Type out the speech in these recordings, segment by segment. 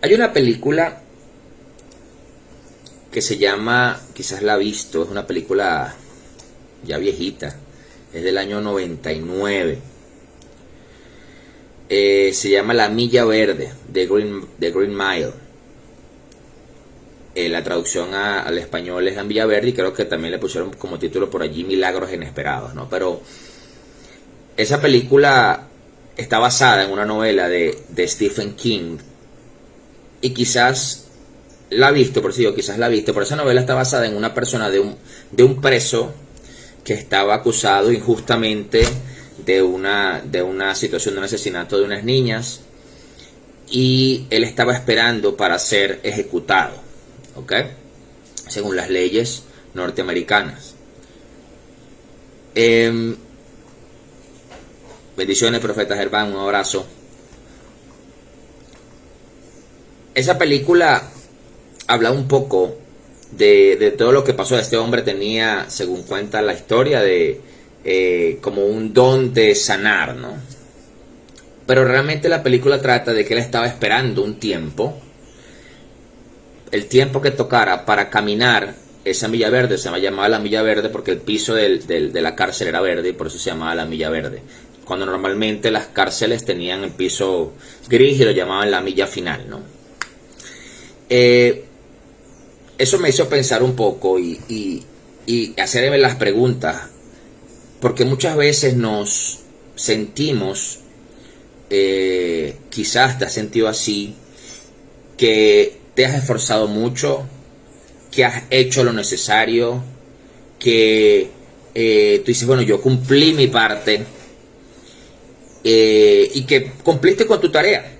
Hay una película que se llama, quizás la ha visto, es una película ya viejita, es del año 99. Se llama La Milla Verde, The Green Mile. La traducción al español es La Milla Verde, y creo que también le pusieron como título por allí Milagros Inesperados, ¿no? Pero esa película está basada en una novela de Stephen King, y quizás la ha visto, por eso digo, quizás la ha visto, pero esa novela está basada en una persona, de un preso que estaba acusado injustamente de una situación de un asesinato de unas niñas, y él estaba esperando para ser ejecutado, ¿ok? Según las leyes norteamericanas. Bendiciones, profeta Germán, un abrazo. Esa película habla un poco de todo lo que pasó. Este hombre tenía, según cuenta la historia, como un don de sanar, ¿no? Pero realmente la película trata de que él estaba esperando un tiempo, el tiempo que tocara para caminar esa milla verde. Se llamaba La Milla Verde porque el piso de la cárcel era verde, y por eso se llamaba La Milla Verde, cuando normalmente las cárceles tenían el piso gris y lo llamaban la milla final, ¿no? Eso me hizo pensar un poco y hacerme las preguntas, porque muchas veces nos sentimos, quizás te has sentido así, que te has esforzado mucho, que has hecho lo necesario, que tú dices, bueno, yo cumplí mi parte, y que cumpliste con tu tarea.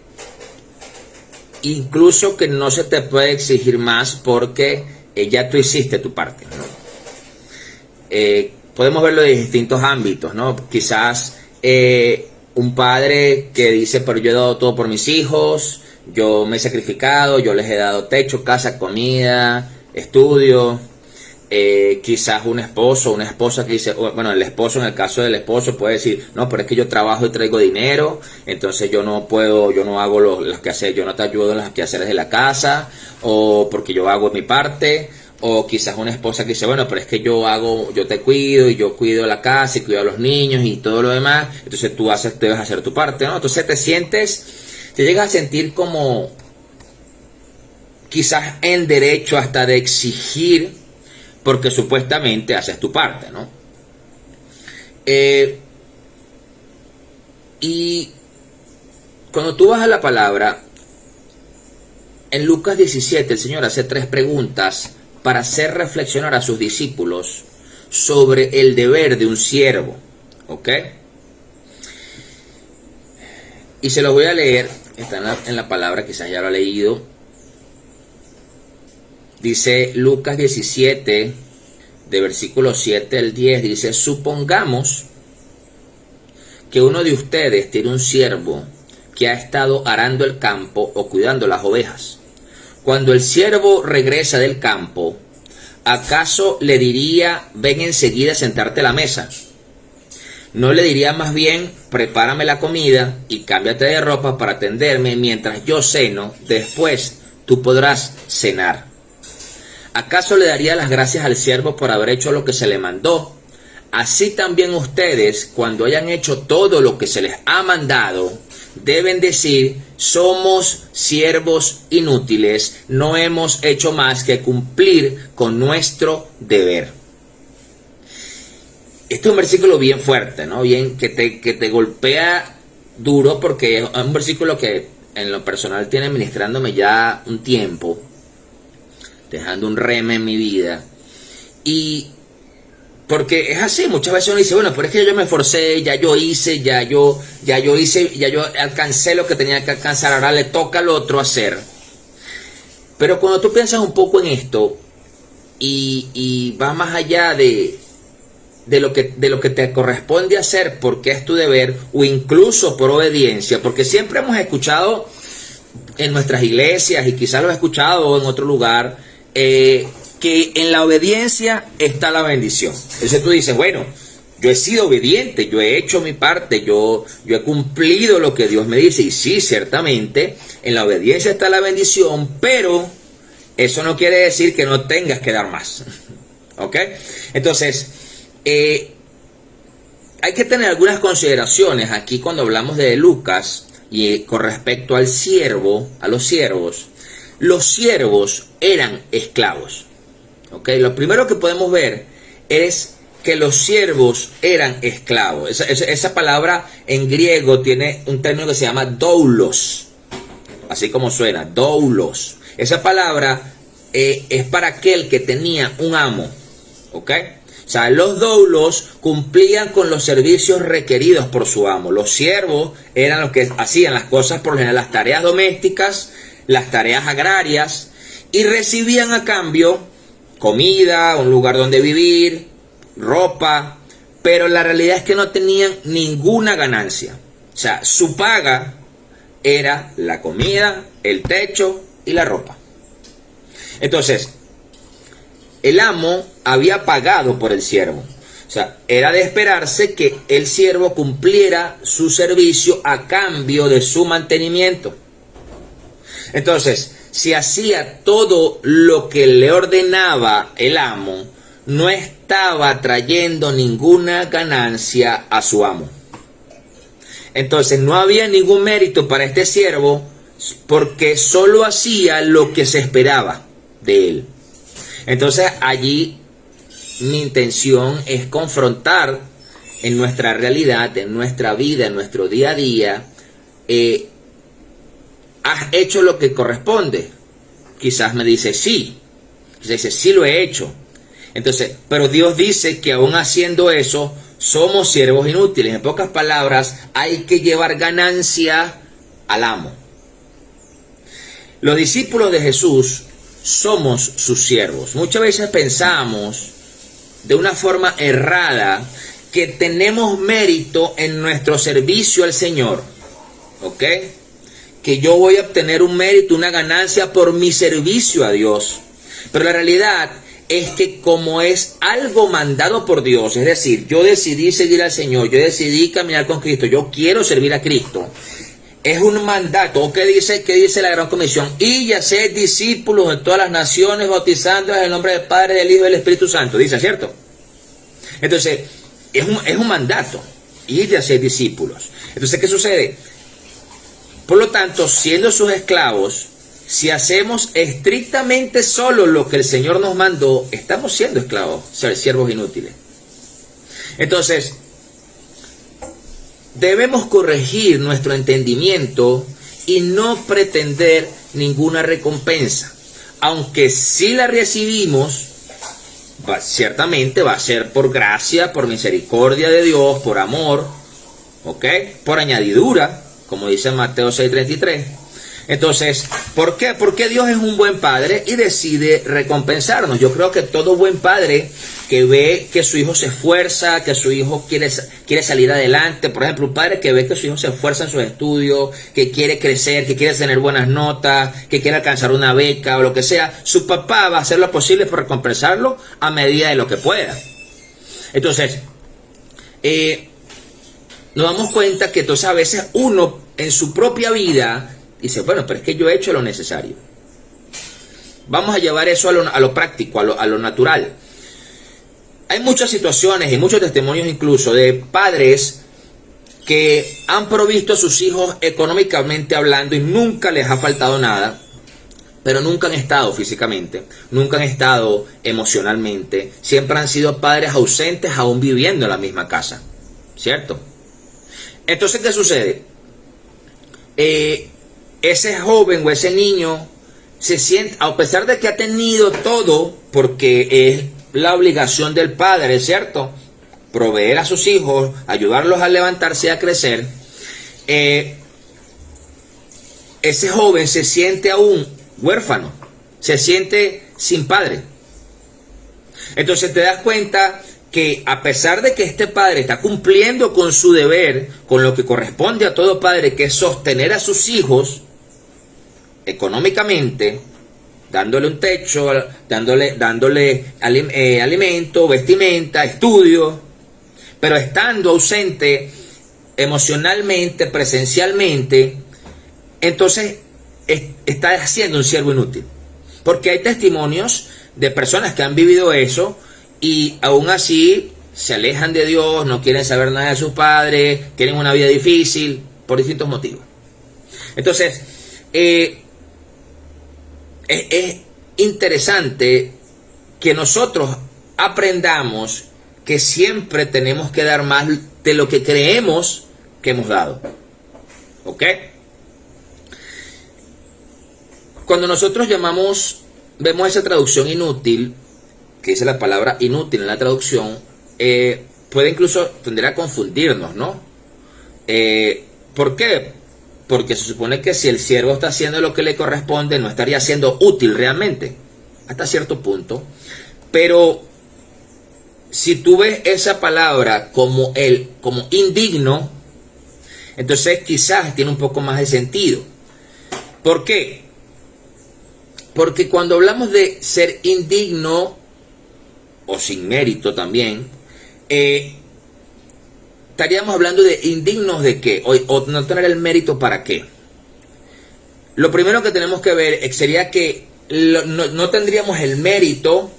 Incluso que no se te puede exigir más porque ya tú hiciste tu parte, ¿no? Podemos verlo de distintos ámbitos, ¿no? Quizás un padre que dice, pero yo he dado todo por mis hijos, yo me he sacrificado, yo les he dado techo, casa, comida, estudio. Quizás un esposo o una esposa que dice, bueno, el esposo, en el caso del esposo, puede decir, no, pero es que yo trabajo y traigo dinero, entonces yo no puedo, yo no hago los quehaceres, yo no te ayudo en los quehaceres de la casa, o porque yo hago mi parte. O quizás una esposa que dice, bueno, pero es que yo te cuido, y yo cuido la casa y cuido a los niños y todo lo demás, entonces tú debes hacer tu parte, ¿no? Entonces te llegas a sentir como quizás en derecho hasta de exigir, porque supuestamente haces tu parte, ¿no? Y cuando tú vas a la palabra, en Lucas 17 el Señor hace 3 preguntas para hacer reflexionar a sus discípulos sobre el deber de un siervo, ¿ok? Y se los voy a leer, está en la palabra, quizás ya lo ha leído. Dice Lucas 17, de versículo 7 al 10, dice, supongamos que uno de ustedes tiene un siervo que ha estado arando el campo o cuidando las ovejas. Cuando el siervo regresa del campo, ¿acaso le diría, ven enseguida a sentarte a la mesa? ¿No le diría más bien, prepárame la comida y cámbiate de ropa para atenderme mientras yo ceno, después tú podrás cenar? ¿Acaso le daría las gracias al siervo por haber hecho lo que se le mandó? Así también ustedes, cuando hayan hecho todo lo que se les ha mandado, deben decir, somos siervos inútiles, no hemos hecho más que cumplir con nuestro deber. Este es un versículo bien fuerte, ¿no? Bien, que te golpea duro, porque es un versículo que en lo personal tiene ministrándome ya un tiempo, dejando un reme en mi vida. Y porque es así, muchas veces uno dice, bueno, pero es que yo me esforcé, ya yo alcancé lo que tenía que alcanzar, ahora le toca al otro hacer. Pero cuando tú piensas un poco en esto y vas más allá de lo que te corresponde hacer porque es tu deber, o incluso por obediencia, porque siempre hemos escuchado en nuestras iglesias, y quizás lo he escuchado en otro lugar, que en la obediencia está la bendición. Entonces tú dices, bueno, yo he sido obediente, yo he hecho mi parte, yo he cumplido lo que Dios me dice. Y sí, ciertamente, en la obediencia está la bendición, pero eso no quiere decir que no tengas que dar más. ¿Ok? Entonces, hay que tener algunas consideraciones aquí cuando hablamos de Lucas y con respecto al siervo, a los siervos. Los siervos eran esclavos. ¿Ok? Lo primero que podemos ver es que los siervos eran esclavos. Esa palabra en griego tiene un término que se llama doulos. Así como suena, doulos. Esa palabra es para aquel que tenía un amo. ¿Ok? O sea, los doulos cumplían con los servicios requeridos por su amo. Los siervos eran los que hacían las cosas, por lo general, las tareas domésticas, las tareas agrarias, y recibían a cambio comida, un lugar donde vivir, ropa, pero la realidad es que no tenían ninguna ganancia. O sea, su paga era la comida, el techo y la ropa. Entonces, el amo había pagado por el siervo. O sea, era de esperarse que el siervo cumpliera su servicio a cambio de su mantenimiento. Entonces, si hacía todo lo que le ordenaba el amo, no estaba trayendo ninguna ganancia a su amo. Entonces, no había ningún mérito para este siervo porque solo hacía lo que se esperaba de él. Entonces, allí mi intención es confrontar en nuestra realidad, en nuestra vida, en nuestro día a día. ¿Has hecho lo que corresponde? Quizás me dice sí. Quizás dice sí, lo he hecho. Entonces, pero Dios dice que aún haciendo eso, somos siervos inútiles. En pocas palabras, hay que llevar ganancia al amo. Los discípulos de Jesús somos sus siervos. Muchas veces pensamos de una forma errada que tenemos mérito en nuestro servicio al Señor. ¿Ok? Que yo voy a obtener un mérito, una ganancia por mi servicio a Dios. Pero la realidad es que como es algo mandado por Dios, es decir, yo decidí seguir al Señor, yo decidí caminar con Cristo, yo quiero servir a Cristo, es un mandato. ¿Qué dice la Gran Comisión? Y haced discípulos de todas las naciones, bautizándolos en el nombre del Padre, del Hijo y del Espíritu Santo. Dice, ¿cierto? Entonces, es un mandato, ir y hacer discípulos. Entonces, ¿qué sucede? Por lo tanto, siendo sus esclavos, si hacemos estrictamente solo lo que el Señor nos mandó, estamos siendo esclavos, siervos inútiles. Entonces, debemos corregir nuestro entendimiento y no pretender ninguna recompensa. Aunque si la recibimos, ciertamente va a ser por gracia, por misericordia de Dios, por amor, ¿ok? Por añadidura, como dice Mateo 6:33. Entonces, ¿por qué? Porque Dios es un buen padre y decide recompensarnos. Yo creo que todo buen padre que ve que su hijo se esfuerza, que su hijo quiere salir adelante, por ejemplo, un padre que ve que su hijo se esfuerza en sus estudios, que quiere crecer, que quiere tener buenas notas, que quiere alcanzar una beca o lo que sea, su papá va a hacer lo posible por recompensarlo a medida de lo que pueda. Entonces, nos damos cuenta que entonces a veces uno en su propia vida dice, bueno, pero es que yo he hecho lo necesario. Vamos a llevar eso a lo práctico, a lo natural. Hay muchas situaciones y muchos testimonios incluso de padres que han provisto a sus hijos económicamente hablando y nunca les ha faltado nada, pero nunca han estado físicamente, nunca han estado emocionalmente, siempre han sido padres ausentes aún viviendo en la misma casa, ¿cierto? Entonces, ¿qué sucede? Ese joven o ese niño se siente, a pesar de que ha tenido todo, porque es la obligación del padre, ¿cierto? Proveer a sus hijos, ayudarlos a levantarse y a crecer. Ese joven se siente aún huérfano, se siente sin padre. Entonces te das cuenta que a pesar de que este padre está cumpliendo con su deber, con lo que corresponde a todo padre, que es sostener a sus hijos económicamente, dándole un techo, dándole alimento, vestimenta, estudio, pero estando ausente emocionalmente, presencialmente, entonces está siendo un siervo inútil. Porque hay testimonios de personas que han vivido eso y aún así se alejan de Dios, no quieren saber nada de sus padres, tienen una vida difícil por distintos motivos. Entonces, es interesante que nosotros aprendamos que siempre tenemos que dar más de lo que creemos que hemos dado. ¿Ok? Cuando nosotros vemos esa traducción inútil, que dice la palabra inútil en la traducción, puede incluso tender a confundirnos, ¿no? ¿Por qué? Porque se supone que si el siervo está haciendo lo que le corresponde, no estaría siendo útil realmente, hasta cierto punto. Pero si tú ves esa palabra como indigno, entonces quizás tiene un poco más de sentido. ¿Por qué? Porque cuando hablamos de ser indigno, o sin mérito también, estaríamos hablando de indignos de qué, o no tener el mérito para qué. Lo primero que tenemos que ver sería que no tendríamos el mérito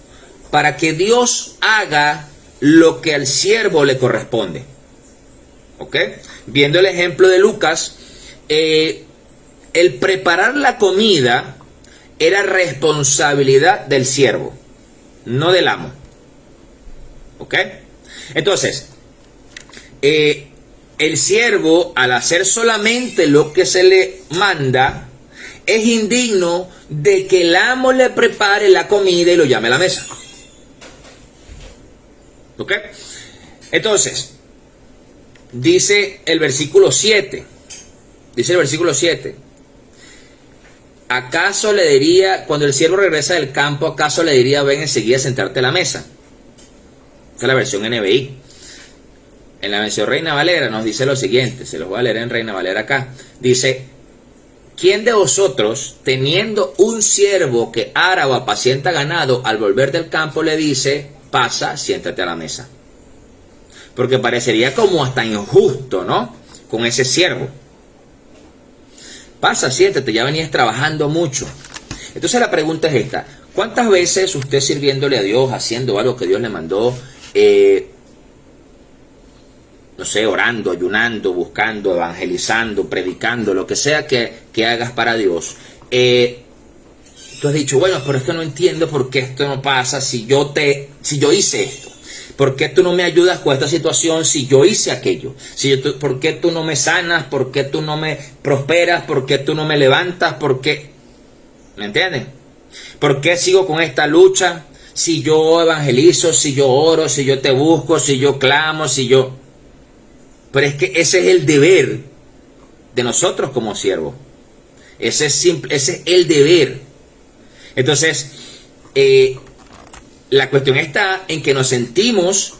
para que Dios haga lo que al siervo le corresponde. ¿Ok? Viendo el ejemplo de Lucas, el preparar la comida era responsabilidad del siervo, no del amo. ¿Ok? Entonces, el siervo, al hacer solamente lo que se le manda, es indigno de que el amo le prepare la comida y lo llame a la mesa. ¿Ok? Entonces, dice el versículo 7. Dice el versículo 7. ¿Acaso le diría, cuando el siervo regresa del campo, acaso le diría, ven enseguida a sentarte a la mesa? Esta es la versión NBI. En la versión Reina Valera nos dice lo siguiente, se los voy a leer en Reina Valera acá. Dice, ¿quién de vosotros, teniendo un siervo que ara o apacienta ganado, al volver del campo le dice, pasa, siéntate a la mesa? Porque parecería como hasta injusto, ¿no? Con ese siervo. Pasa, siéntate, ya venías trabajando mucho. Entonces la pregunta es esta, ¿cuántas veces usted sirviéndole a Dios, haciendo algo que Dios le mandó, no sé, orando, ayunando, buscando, evangelizando, predicando, lo que sea que hagas para Dios, tú has dicho, bueno, pero es que no entiendo por qué esto no pasa si yo hice esto? ¿Por qué tú no me ayudas con esta situación si yo hice aquello? ¿Por qué tú no me sanas? ¿Por qué tú no me prosperas? ¿Por qué tú no me levantas? ¿Por qué? ¿Me entiendes? ¿Por qué sigo con esta lucha? Si yo evangelizo, si yo oro, si yo te busco, si yo clamo, si yo... Pero es que ese es el deber de nosotros como siervos. Ese es el deber. Entonces, la cuestión está en que nos sentimos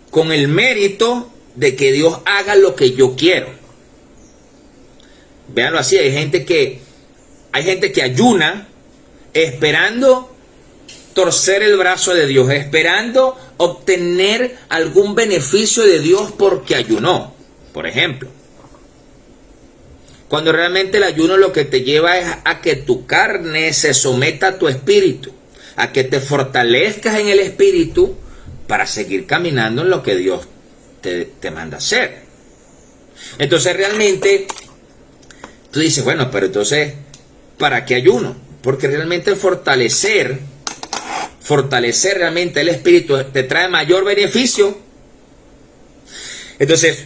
con el mérito de que Dios haga lo que yo quiero. Véanlo así, hay gente que ayuna esperando torcer el brazo de Dios, esperando obtener algún beneficio de Dios porque ayunó, por ejemplo. Cuando realmente el ayuno lo que te lleva es a que tu carne se someta a tu espíritu, a que te fortalezcas en el espíritu para seguir caminando en lo que Dios te manda hacer. Entonces realmente tú dices, bueno, pero entonces, ¿para qué ayuno? Porque realmente fortalecer realmente el espíritu te trae mayor beneficio. Entonces,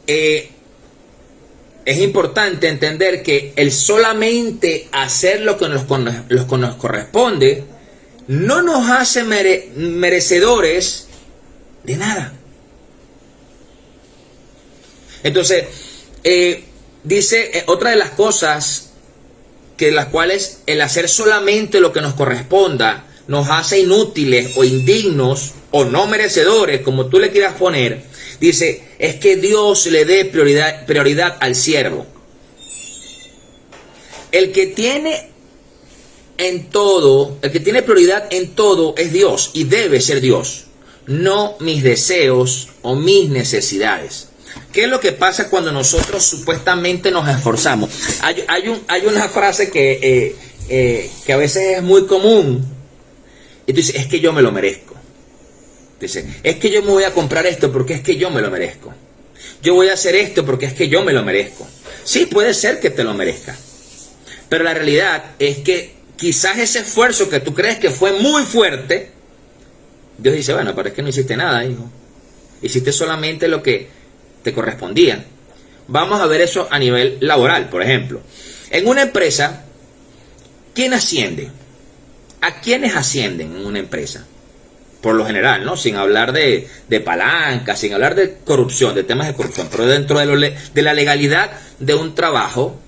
es importante entender que el solamente hacer lo que nos corresponde no nos hace merecedores de nada. Entonces, dice otra de las cosas que las cuales el hacer solamente lo que nos corresponda nos hace inútiles o indignos o no merecedores, como tú le quieras poner. Dice, es que Dios le dé prioridad al siervo. El que tiene prioridad en todo es Dios y debe ser Dios. no mis deseos o mis necesidades. ¿Qué es lo que pasa cuando nosotros supuestamente nos esforzamos? Hay una frase que a veces es muy común. Y tú dices, es que yo me lo merezco. Dice, es que yo me voy a comprar esto porque es que yo me lo merezco. Yo voy a hacer esto porque es que yo me lo merezco. Sí, puede ser que te lo merezcas. Pero la realidad es que quizás ese esfuerzo que tú crees que fue muy fuerte, Dios dice, bueno, pero es que no hiciste nada, hijo. Hiciste solamente lo que te correspondía. Vamos a ver eso a nivel laboral, por ejemplo. En una empresa, ¿quién asciende? ¿A quiénes ascienden en una empresa? Por lo general, ¿no? Sin hablar de palanca, sin hablar de corrupción, de temas de corrupción, pero dentro de la legalidad de un trabajo,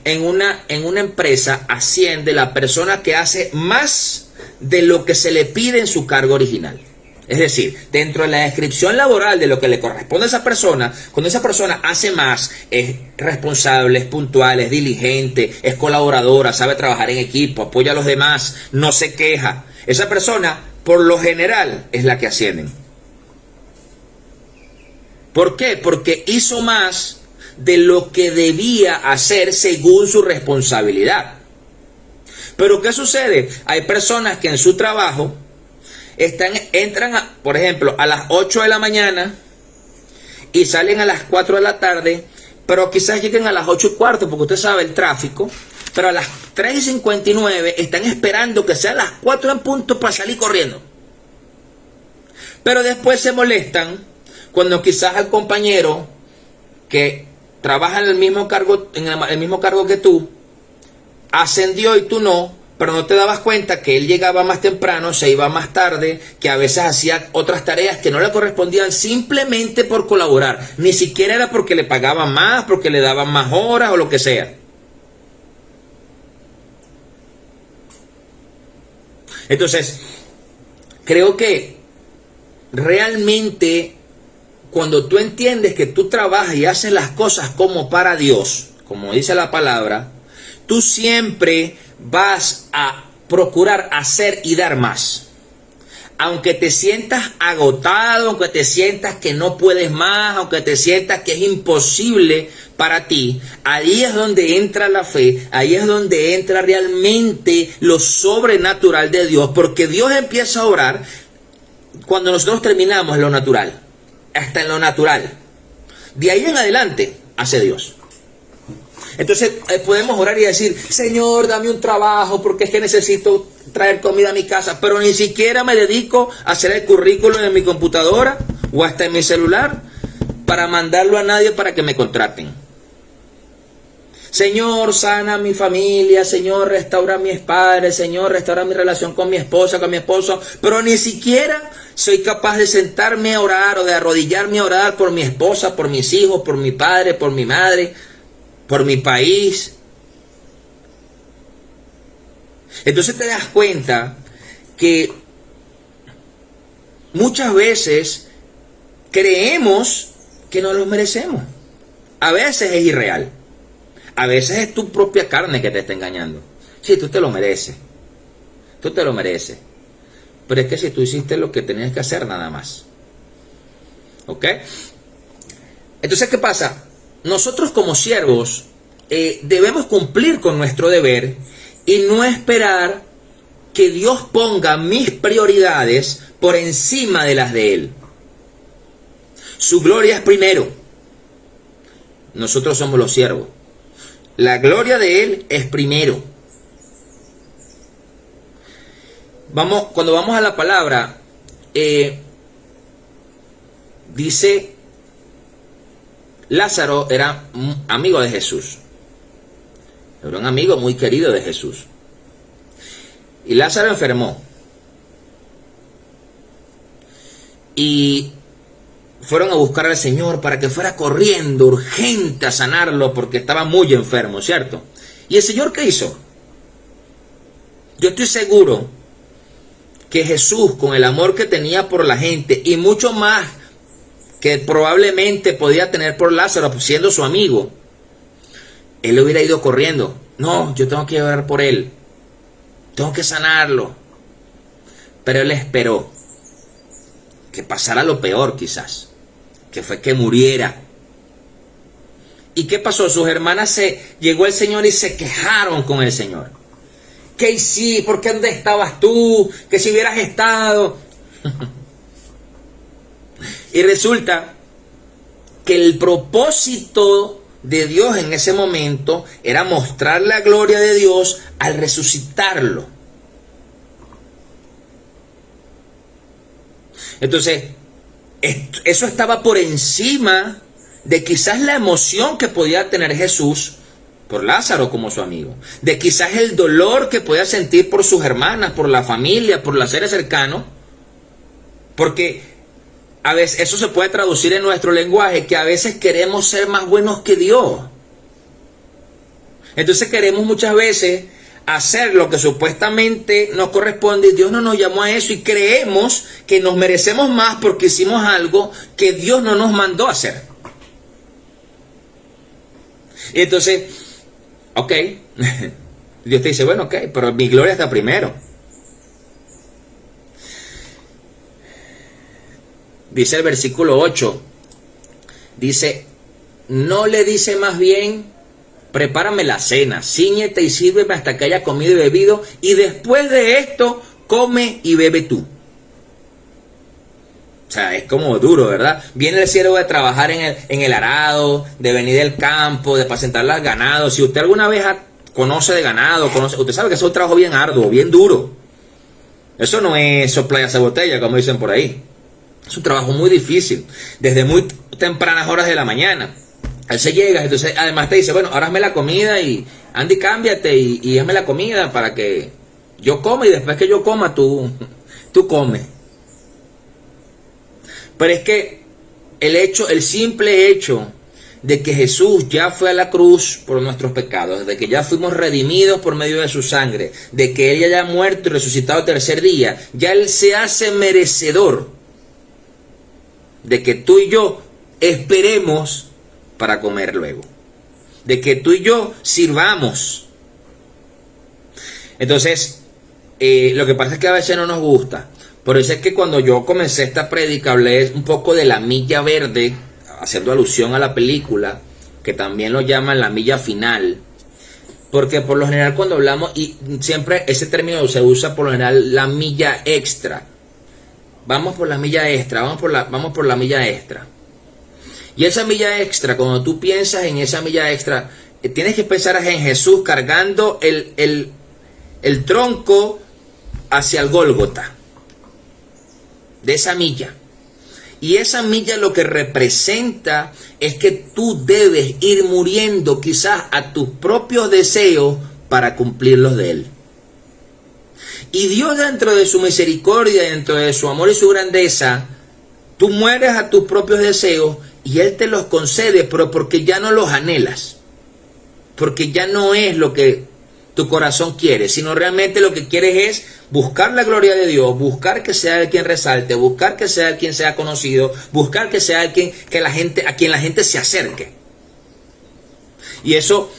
en una empresa asciende la persona que hace más de lo que se le pide en su cargo original. Es decir, dentro de la descripción laboral de lo que le corresponde a esa persona, cuando esa persona hace más, es responsable, es puntual, es diligente, es colaboradora, sabe trabajar en equipo, apoya a los demás, no se queja. Esa persona, por lo general, es la que ascienden. ¿Por qué? Porque hizo más de lo que debía hacer según su responsabilidad. Pero ¿qué sucede? Hay personas que en su trabajo entran, por ejemplo, a las 8 de la mañana y salen a las 4 de la tarde, pero quizás lleguen a las 8:15, porque usted sabe el tráfico, pero a las 3:59 están esperando que sean las 4 en punto para salir corriendo. Pero después se molestan cuando quizás al compañero que trabaja en el mismo cargo que tú ascendió y tú no, pero no te dabas cuenta que él llegaba más temprano, se iba más tarde, que a veces hacía otras tareas que no le correspondían simplemente por colaborar. Ni siquiera era porque le pagaban más, porque le daban más horas o lo que sea. Entonces, creo que realmente cuando tú entiendes que tú trabajas y haces las cosas como para Dios, como dice la palabra, tú siempre vas a procurar hacer y dar más. Aunque te sientas agotado, aunque te sientas que no puedes más, aunque te sientas que es imposible para ti, ahí es donde entra la fe, ahí es donde entra realmente lo sobrenatural de Dios, porque Dios empieza a obrar cuando nosotros terminamos lo natural, hasta en lo natural. De ahí en adelante hace Dios. Entonces podemos orar y decir, Señor, dame un trabajo porque es que necesito traer comida a mi casa, pero ni siquiera me dedico a hacer el currículum en mi computadora o hasta en mi celular para mandarlo a nadie para que me contraten. Señor, sana mi familia, Señor, restaura a mis padres, Señor, restaura mi relación con mi esposa, con mi esposo, pero ni siquiera soy capaz de sentarme a orar o de arrodillarme a orar por mi esposa, por mis hijos, por mi padre, por mi madre, por mi país. Entonces te das cuenta que muchas veces creemos que no los merecemos. A veces es irreal. A veces es tu propia carne que te está engañando. Sí, tú te lo mereces. Tú te lo mereces. Pero es que si tú hiciste lo que tenías que hacer nada más. ¿Ok? Entonces, ¿qué pasa? Nosotros como siervos debemos cumplir con nuestro deber y no esperar que Dios ponga mis prioridades por encima de las de Él. Su gloria es primero. Nosotros somos los siervos. La gloria de Él es primero. Cuando vamos a la palabra, dice, Lázaro era un amigo de Jesús. Era un amigo muy querido de Jesús. Y Lázaro enfermó. Y fueron a buscar al Señor para que fuera corriendo urgente a sanarlo porque estaba muy enfermo, ¿cierto? ¿Y el Señor qué hizo? Yo estoy seguro que Jesús, con el amor que tenía por la gente y mucho más que probablemente podía tener por Lázaro siendo su amigo, él hubiera ido corriendo. No, yo tengo que orar por él, tengo que sanarlo. Pero él esperó que pasara lo peor quizás, que fue que muriera. ¿Y qué pasó? Sus hermanas llegó el Señor y se quejaron con el Señor. ¿Qué hiciste? ¿Por qué dónde estabas tú? Que si hubieras estado. Y resulta que el propósito de Dios en ese momento era mostrar la gloria de Dios al resucitarlo. Entonces, eso estaba por encima de quizás la emoción que podía tener Jesús por Lázaro como su amigo, de quizás el dolor que podía sentir por sus hermanas, por la familia, por los seres cercanos, porque a veces eso se puede traducir en nuestro lenguaje, que a veces queremos ser más buenos que Dios. Entonces queremos muchas veces hacer lo que supuestamente nos corresponde y Dios no nos llamó a eso, y creemos que nos merecemos más porque hicimos algo que Dios no nos mandó a hacer. Y entonces, ok, Dios te dice, bueno, ok, pero mi gloria está primero. Dice el versículo 8, dice, no le dice más bien, prepárame la cena, cíñete y sírveme hasta que haya comido y bebido, y después de esto, come y bebe tú. O sea, es como duro, ¿verdad? Viene el siervo de trabajar en el arado, de venir del campo, de apacentar los ganados. Si usted alguna vez conoce de ganado, usted sabe que es un trabajo bien arduo, bien duro. Eso no es soplar y hacer botella, como dicen por ahí. Es un trabajo muy difícil, desde muy tempranas horas de la mañana. Él se llega, entonces además te dice, bueno, ahora hazme la comida y Andy, cámbiate y hazme la comida para que yo coma, y después que yo coma, tú comes. Pero es que el simple hecho de que Jesús ya fue a la cruz por nuestros pecados, de que ya fuimos redimidos por medio de su sangre, de que Él ya haya muerto y resucitado el tercer día, ya Él se hace merecedor de que tú y yo esperemos para comer luego, de que tú y yo sirvamos. Entonces, lo que pasa es que a veces no nos gusta. Por eso es que cuando yo comencé esta prédica hablé un poco de la milla verde, haciendo alusión a la película, que también lo llaman la milla final, porque por lo general cuando hablamos, y siempre ese término se usa por lo general, la milla extra. Vamos por la milla extra, vamos por la milla extra. Y esa milla extra, cuando tú piensas en esa milla extra, tienes que pensar en Jesús cargando el tronco hacia el Gólgota, de esa milla. Y esa milla lo que representa es que tú debes ir muriendo quizás a tus propios deseos para cumplir los de Él. Y Dios, dentro de su misericordia, dentro de su amor y su grandeza, tú mueres a tus propios deseos y Él te los concede, pero porque ya no los anhelas, porque ya no es lo que tu corazón quiere, sino realmente lo que quieres es buscar la gloria de Dios, buscar que sea Él quien resalte, buscar que sea Él quien sea conocido, buscar que sea Él a quien la gente se acerque. Y eso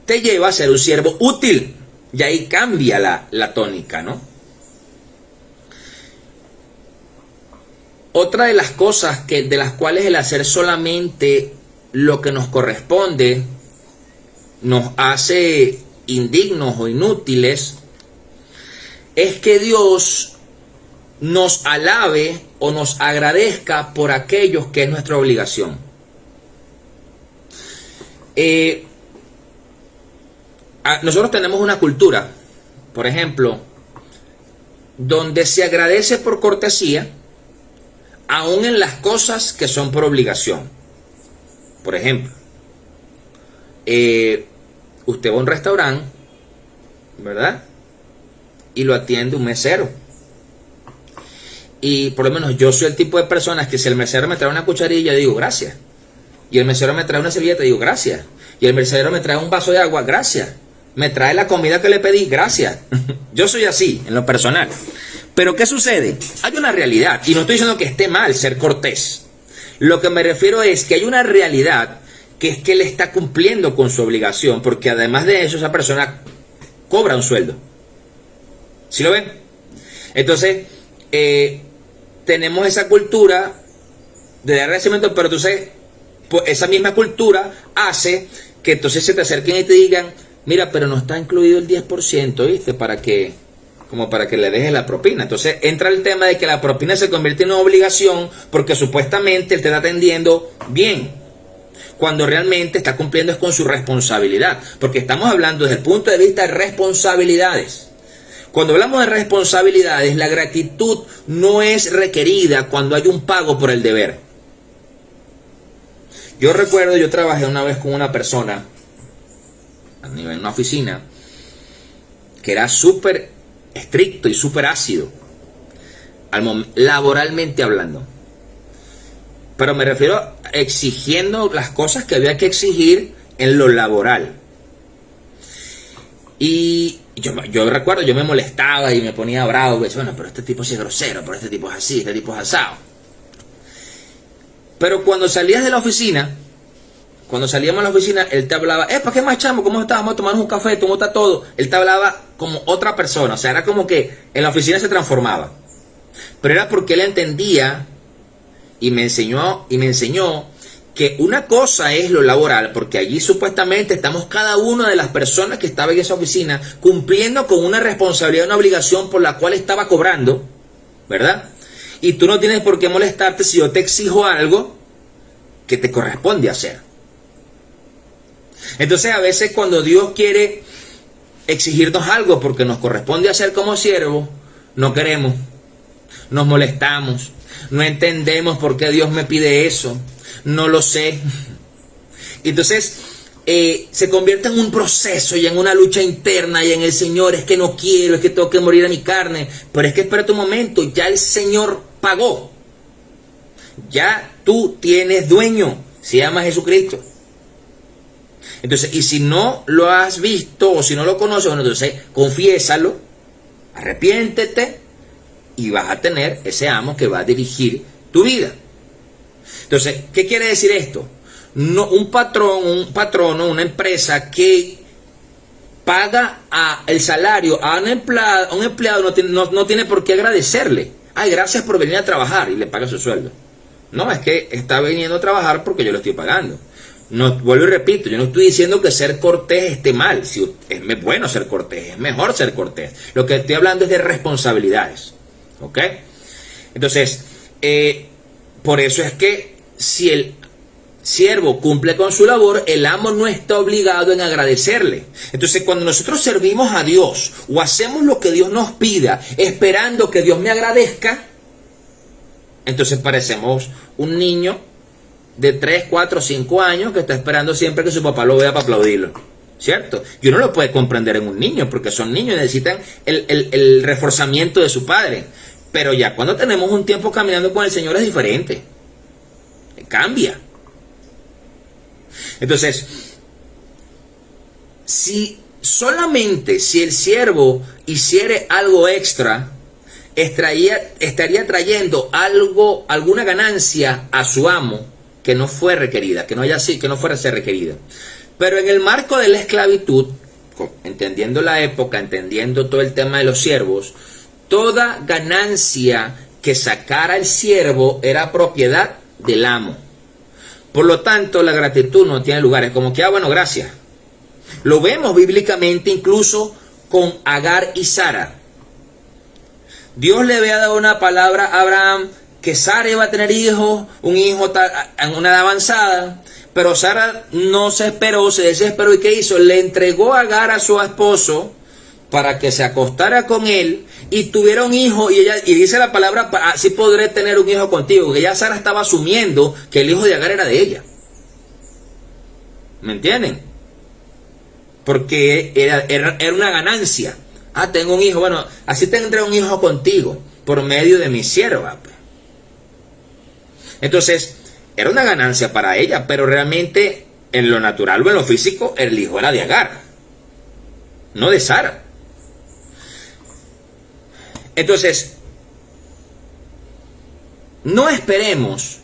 te lleva a ser un siervo útil. Y ahí cambia la tónica, ¿no? Otra de las cosas de las cuales el hacer solamente lo que nos corresponde nos hace indignos o inútiles, es que Dios nos alabe o nos agradezca por aquellos que es nuestra obligación. Nosotros tenemos una cultura, por ejemplo, donde se agradece por cortesía, aún en las cosas que son por obligación. Por ejemplo, usted va a un restaurante, ¿verdad? Y lo atiende un mesero. Y por lo menos yo soy el tipo de personas que si el mesero me trae una cucharilla, digo gracias. Y el mesero me trae una servilleta, digo gracias. Y el mesero me trae un vaso de agua, gracias. Me trae la comida que le pedí, gracias. Yo soy así, en lo personal. Pero ¿qué sucede? Hay una realidad, y no estoy diciendo que esté mal ser cortés. Lo que me refiero es que hay una realidad, que es que él está cumpliendo con su obligación, porque además de eso, esa persona cobra un sueldo. ¿Sí lo ven? Entonces, tenemos esa cultura de dar agradecimiento, pero entonces pues, esa misma cultura hace que entonces se te acerquen y te digan, mira, pero no está incluido el 10%, ¿viste? Como para que le dejes la propina. Entonces entra el tema de que la propina se convierte en una obligación porque supuestamente él te está atendiendo bien, cuando realmente está cumpliendo es con su responsabilidad, porque estamos hablando desde el punto de vista de responsabilidades. Cuando hablamos de responsabilidades, la gratitud no es requerida cuando hay un pago por el deber. Yo recuerdo, yo trabajé una vez con una persona en una oficina que era súper estricto y súper ácido, laboralmente hablando. Pero me refiero a exigiendo las cosas que había que exigir en lo laboral. Y yo recuerdo, yo me molestaba y me ponía bravo. Bueno, pero este tipo sí es grosero, pero este tipo es así, este tipo es asado. Pero cuando salías de la oficina, cuando salíamos a la oficina, él te hablaba, ¿para qué más, chamo? ¿Cómo estás? Vamos a tomarnos un café, ¿cómo está todo? Él te hablaba como otra persona, o sea, era como que en la oficina se transformaba. Pero era porque él entendía y me enseñó que una cosa es lo laboral, porque allí supuestamente estamos cada una de las personas que estaba en esa oficina cumpliendo con una responsabilidad, una obligación por la cual estaba cobrando, ¿verdad? Y tú no tienes por qué molestarte si yo te exijo algo que te corresponde hacer. Entonces a veces cuando Dios quiere exigirnos algo porque nos corresponde hacer como siervos, no queremos, nos molestamos, no entendemos por qué Dios me pide eso, no lo sé. Entonces se convierte en un proceso y en una lucha interna y en el Señor, es que no quiero, es que tengo que morir a mi carne. Pero es que espera un momento, ya el Señor pagó, ya tú tienes dueño, se llama Jesucristo. Entonces, y si no lo has visto o si no lo conoces, bueno, entonces confiésalo, arrepiéntete y vas a tener ese amo que va a dirigir tu vida. Entonces, ¿qué quiere decir esto? No, un patrono, una empresa que paga el salario a un empleado no tiene por qué agradecerle. Ay, gracias por venir a trabajar, y le paga su sueldo. No, es que está viniendo a trabajar porque yo lo estoy pagando. No, vuelvo y repito, yo no estoy diciendo que ser cortés esté mal. Si es bueno ser cortés, es mejor ser cortés. Lo que estoy hablando es de responsabilidades. ¿Ok? Entonces, por eso es que si el siervo cumple con su labor, el amo no está obligado en agradecerle. Entonces, cuando nosotros servimos a Dios o hacemos lo que Dios nos pida, esperando que Dios me agradezca, entonces parecemos un niño de 3, 4, 5 años que está esperando siempre que su papá lo vea para aplaudirlo, ¿cierto? Y uno lo puede comprender en un niño, porque son niños y necesitan el reforzamiento de su padre. Pero ya cuando tenemos un tiempo caminando con el Señor es diferente. Cambia. Entonces, solamente si el siervo hiciere algo extra, estaría trayendo alguna ganancia a su amo que no fue requerida, que no fuera a ser requerida. Pero en el marco de la esclavitud, entendiendo la época, entendiendo todo el tema de los siervos, toda ganancia que sacara el siervo era propiedad del amo. Por lo tanto, la gratitud no tiene lugar. Es como que, bueno, gracias. Lo vemos bíblicamente incluso con Agar y Sara. Dios le había dado una palabra a Abraham que Sara iba a tener hijos, un hijo en una edad avanzada, pero Sara no se esperó, se desesperó, y ¿qué hizo? Le entregó a Agar a su esposo para que se acostara con él y tuviera un hijo, y dice la palabra, así podré tener un hijo contigo, que ya Sara estaba asumiendo que el hijo de Agar era de ella. ¿Me entienden? Porque era una ganancia. Tengo un hijo, bueno, así tendré un hijo contigo, por medio de mi sierva. Entonces, era una ganancia para ella, pero realmente en lo natural o en lo físico, el hijo era de Agar, no de Sara. Entonces, no esperemos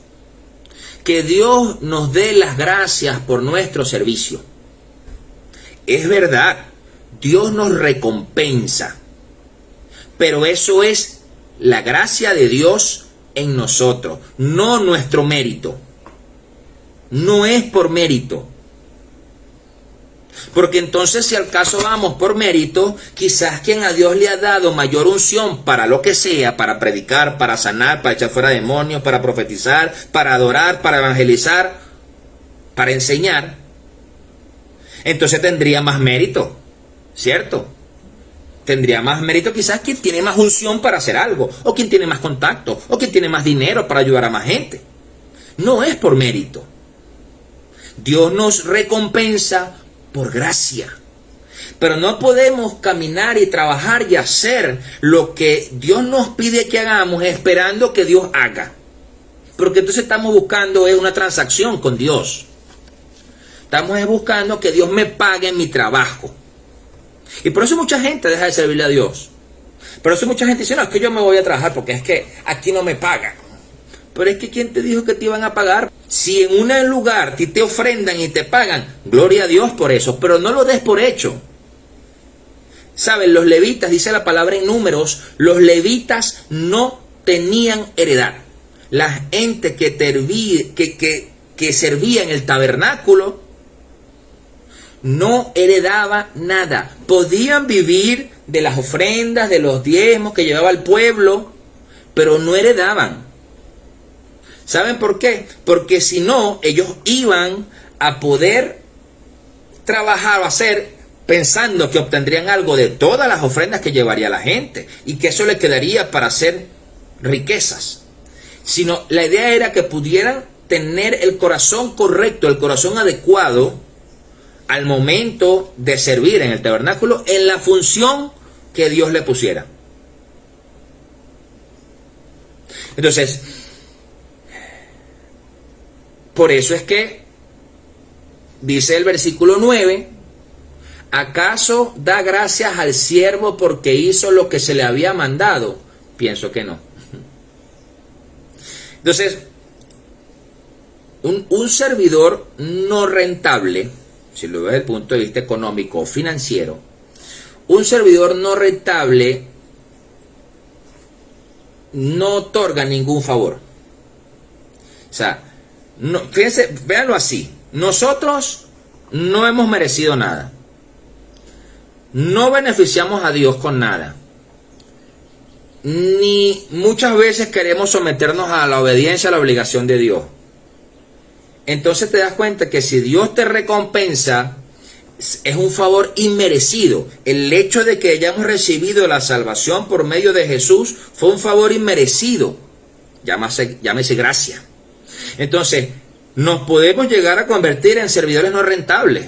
que Dios nos dé las gracias por nuestro servicio. Es verdad, Dios nos recompensa, pero eso es la gracia de Dios en nosotros, no nuestro mérito. No es por mérito. Porque entonces si al caso vamos por mérito, quizás quien a Dios le ha dado mayor unción para lo que sea, para predicar, para sanar, para echar fuera demonios, para profetizar, para adorar, para evangelizar, para enseñar, entonces tendría más mérito, ¿cierto? Tendría más mérito quizás quien tiene más unción para hacer algo, o quien tiene más contacto, o quien tiene más dinero para ayudar a más gente. No es por mérito. Dios nos recompensa por gracia. Pero no podemos caminar y trabajar y hacer lo que Dios nos pide que hagamos esperando que Dios haga. Porque entonces estamos buscando una transacción con Dios. Estamos buscando que Dios me pague mi trabajo. Y por eso mucha gente deja de servirle a Dios. Por eso mucha gente dice, no, es que yo me voy a trabajar porque es que aquí no me pagan. Pero es que ¿quién te dijo que te iban a pagar? Si en un lugar te ofrendan y te pagan, gloria a Dios por eso, pero no lo des por hecho. ¿Saben? Los levitas, dice la palabra en Números, los levitas no tenían heredad. La gente que servía en el tabernáculo no heredaba nada. Podían vivir de las ofrendas, de los diezmos que llevaba el pueblo, pero no heredaban. ¿Saben por qué? Porque si no, ellos iban a poder trabajar o hacer pensando que obtendrían algo de todas las ofrendas que llevaría la gente y que eso le quedaría para hacer riquezas. Sino la idea era que pudieran tener el corazón correcto, el corazón adecuado al momento de servir en el tabernáculo en la función que Dios le pusiera. Entonces, por eso es que dice el versículo 9, ¿acaso da gracias al siervo porque hizo lo que se le había mandado? Pienso que no. Entonces, un servidor no rentable, si lo ves desde el punto de vista económico o financiero, un servidor no rentable no otorga ningún favor. O sea, no, fíjense, véanlo así. Nosotros no hemos merecido nada. No beneficiamos a Dios con nada. Ni muchas veces queremos someternos a la obediencia, a la obligación de Dios. Entonces te das cuenta que si Dios te recompensa, es un favor inmerecido. El hecho de que hayamos recibido la salvación por medio de Jesús fue un favor inmerecido. Llámese gracia. Entonces, nos podemos llegar a convertir en servidores no rentables.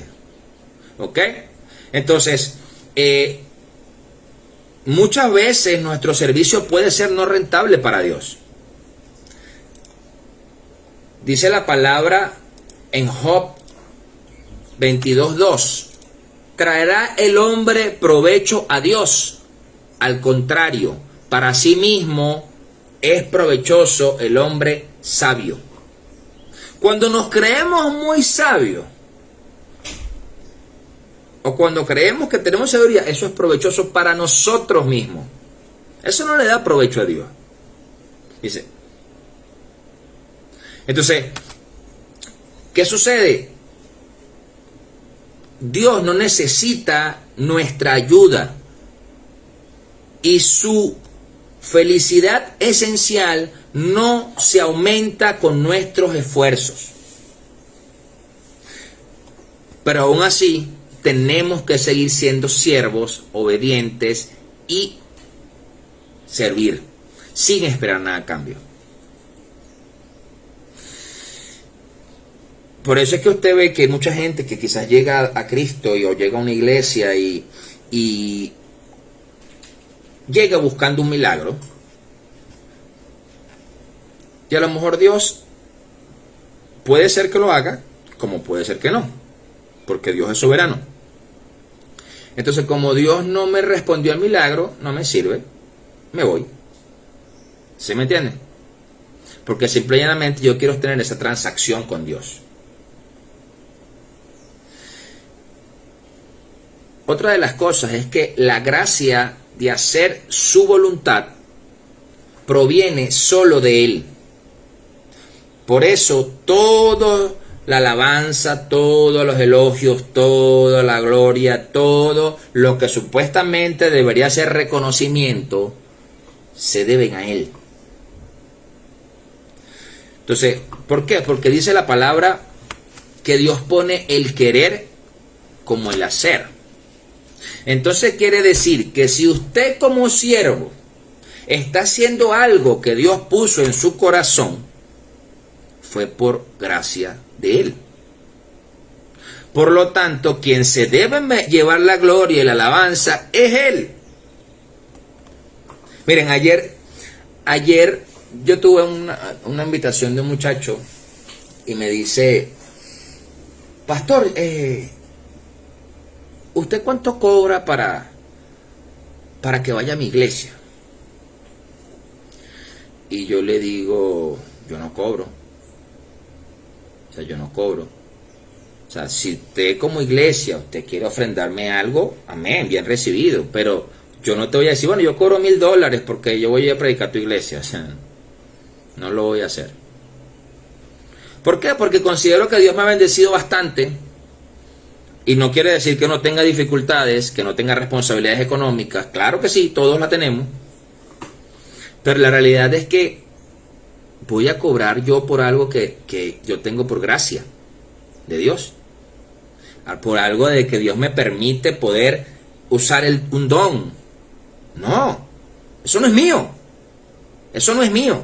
¿Ok? Entonces, muchas veces nuestro servicio puede ser no rentable para Dios. Dice la palabra en Job 22:2. ¿Traerá el hombre provecho a Dios? Al contrario, para sí mismo es provechoso el hombre sabio. Cuando nos creemos muy sabios, o cuando creemos que tenemos sabiduría, eso es provechoso para nosotros mismos. Eso no le da provecho a Dios. Dice. Entonces, ¿qué sucede? Dios no necesita nuestra ayuda y su felicidad esencial no se aumenta con nuestros esfuerzos. Pero aún así, tenemos que seguir siendo siervos, obedientes y servir, sin esperar nada a cambio. Por eso es que usted ve que hay mucha gente que quizás llega a Cristo o llega a una iglesia y llega buscando un milagro. Y a lo mejor Dios puede ser que lo haga, como puede ser que no, porque Dios es soberano. Entonces, como Dios no me respondió al milagro, no me sirve, me voy. ¿Sí me entienden? Porque simple y llanamente yo quiero tener esa transacción con Dios. Otra de las cosas es que la gracia de hacer su voluntad proviene solo de Él. Por eso toda la alabanza, todos los elogios, toda la gloria, todo lo que supuestamente debería ser reconocimiento, se deben a Él. Entonces, ¿por qué? Porque dice la palabra que Dios pone el querer como el hacer. Entonces quiere decir que si usted como siervo está haciendo algo que Dios puso en su corazón, fue por gracia de Él. Por lo tanto, quien se debe llevar la gloria y la alabanza es Él. Miren, ayer yo tuve una invitación de un muchacho y me dice: pastor, ¿usted cuánto cobra para que vaya a mi iglesia? Y yo le digo: yo no cobro. O sea, yo no cobro. O sea, si usted como iglesia, usted quiere ofrendarme algo, amén, bien recibido. Pero yo no te voy a decir, bueno, yo cobro $1,000 porque yo voy a predicar a tu iglesia. O sea, no lo voy a hacer. ¿Por qué? Porque considero que Dios me ha bendecido bastante. Y no quiere decir que no tenga dificultades, que no tenga responsabilidades económicas. Claro que sí, todos la tenemos. Pero la realidad es que voy a cobrar yo por algo que yo tengo por gracia de Dios. Por algo de que Dios me permite poder usar un don. No, eso no es mío. Eso no es mío.